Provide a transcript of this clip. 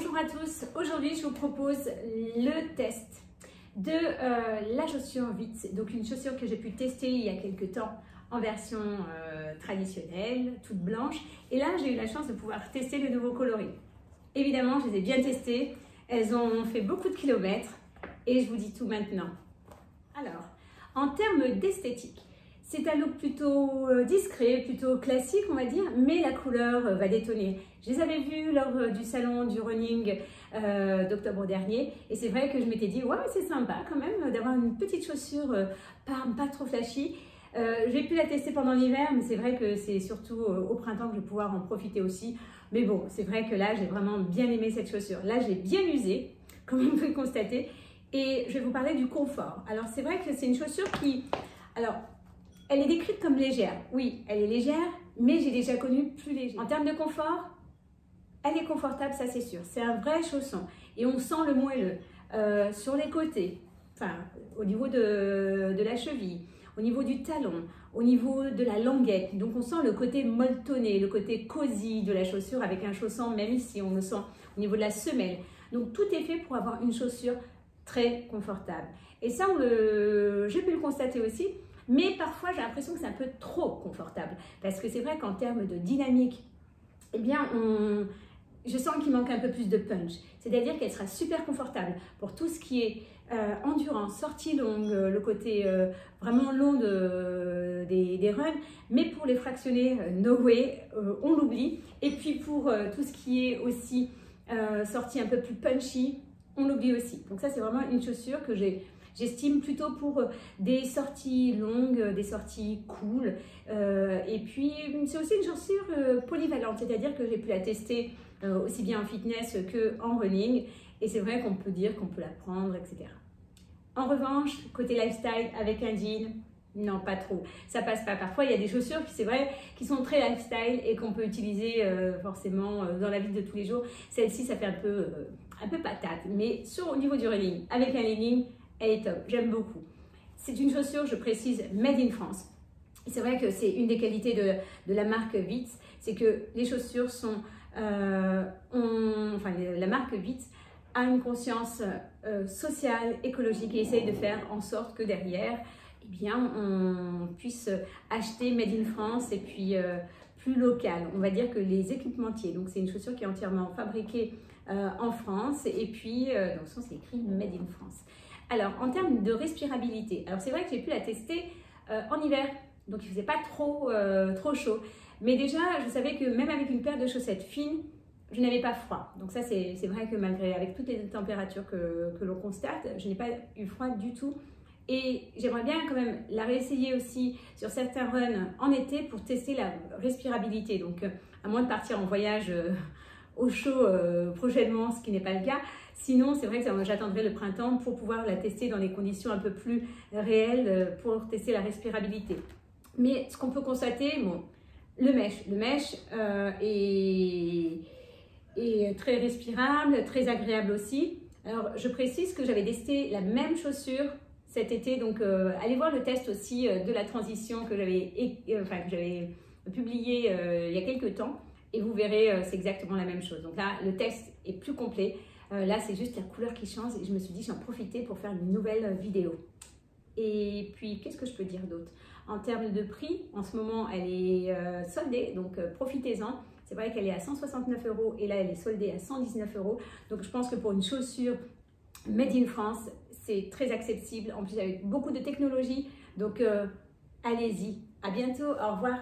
Bonjour à tous, aujourd'hui je vous propose le test de la chaussure Vitz, donc une chaussure que j'ai pu tester il y a quelques temps en version traditionnelle, toute blanche, et là j'ai eu la chance de pouvoir tester le nouveau coloris. Évidemment je les ai bien testées, elles ont fait beaucoup de kilomètres et je vous dis tout maintenant. Alors, en termes d'esthétique, c'est un look plutôt discret, plutôt classique on va dire, mais la couleur va détonner. Je les avais vus lors du salon du running d'octobre dernier et c'est vrai que je m'étais dit ouais c'est sympa quand même d'avoir une petite chaussure pas trop flashy. J'ai pu la tester pendant l'hiver mais c'est vrai que c'est surtout au printemps que je vais pouvoir en profiter aussi. Mais bon, c'est vrai que là j'ai vraiment bien aimé cette chaussure. Là j'ai bien usé comme on peut le constater et je vais vous parler du confort. Alors c'est vrai que c'est une chaussure qui... Alors, elle est décrite comme légère. Oui, elle est légère, mais j'ai déjà connu plus léger. En termes de confort, elle est confortable, ça c'est sûr. C'est un vrai chausson et on sent le moelleux sur les côtés, enfin au niveau de la cheville, au niveau du talon, au niveau de la languette. Donc on sent le côté molletonné, le côté cosy de la chaussure avec un chausson, même ici on le sent au niveau de la semelle. Donc tout est fait pour avoir une chaussure très confortable. Et ça, j'ai pu le constater aussi. Mais parfois, j'ai l'impression que c'est un peu trop confortable. Parce que c'est vrai qu'en termes de dynamique, eh bien, je sens qu'il manque un peu plus de punch. C'est-à-dire qu'elle sera super confortable pour tout ce qui est endurance, sortie longue, le côté vraiment long des runs. Mais pour les fractionnés, no way, on l'oublie. Et puis pour tout ce qui est aussi sortie un peu plus punchy, on l'oublie aussi. Donc ça, c'est vraiment une chaussure que j'estime plutôt pour des sorties longues, des sorties cool. Et puis, c'est aussi une chaussure polyvalente, c'est-à-dire que j'ai pu la tester aussi bien en fitness qu'en running. Et c'est vrai qu'on peut dire qu'on peut la prendre, etc. En revanche, côté lifestyle, avec un jean, non, pas trop. Ça passe pas. Parfois, il y a des chaussures qui, c'est vrai, qui sont très lifestyle et qu'on peut utiliser forcément dans la vie de tous les jours. Celle-ci, ça fait un peu patate. Mais au niveau du running, avec un legging, elle est top, j'aime beaucoup. C'est une chaussure, je précise, made in France. C'est vrai que c'est une des qualités de la marque Vitz, c'est que les chaussures sont... la marque Vitz a une conscience sociale, écologique et essaye de faire en sorte que derrière, eh bien, on puisse acheter made in France et puis plus local. On va dire que les équipementiers, donc c'est une chaussure qui est entièrement fabriquée en France et puis dans le sens c'est écrit made in France. Alors, en termes de respirabilité, alors c'est vrai que j'ai pu la tester en hiver, donc il ne faisait pas trop chaud. Mais déjà, je savais que même avec une paire de chaussettes fines, je n'avais pas froid. Donc ça, c'est vrai que malgré, avec toutes les températures que l'on constate, je n'ai pas eu froid du tout. Et j'aimerais bien quand même la réessayer aussi sur certains runs en été pour tester la respirabilité. Donc, à moins de partir en voyage au chaud prochainement, ce qui n'est pas le cas. Sinon, c'est vrai que j'attendrai le printemps pour pouvoir la tester dans des conditions un peu plus réelles pour tester la respirabilité. Mais ce qu'on peut constater, bon, le mesh est très respirable, très agréable aussi. Alors, je précise que j'avais testé la même chaussure cet été, donc allez voir le test aussi de la transition que j'avais publié il y a quelques temps. Et vous verrez, c'est exactement la même chose. Donc là, le test est plus complet. Là, c'est juste la couleur qui change et je me suis dit, j'en profitais pour faire une nouvelle vidéo. Et puis, qu'est-ce que je peux dire d'autre? En termes de prix, en ce moment, elle est soldée, donc profitez-en. C'est vrai qu'elle est à 169 € et là, elle est soldée à 119 €. Donc, je pense que pour une chaussure made in France, c'est très accessible. En plus, avec beaucoup de technologie. Donc, allez-y. À bientôt. Au revoir.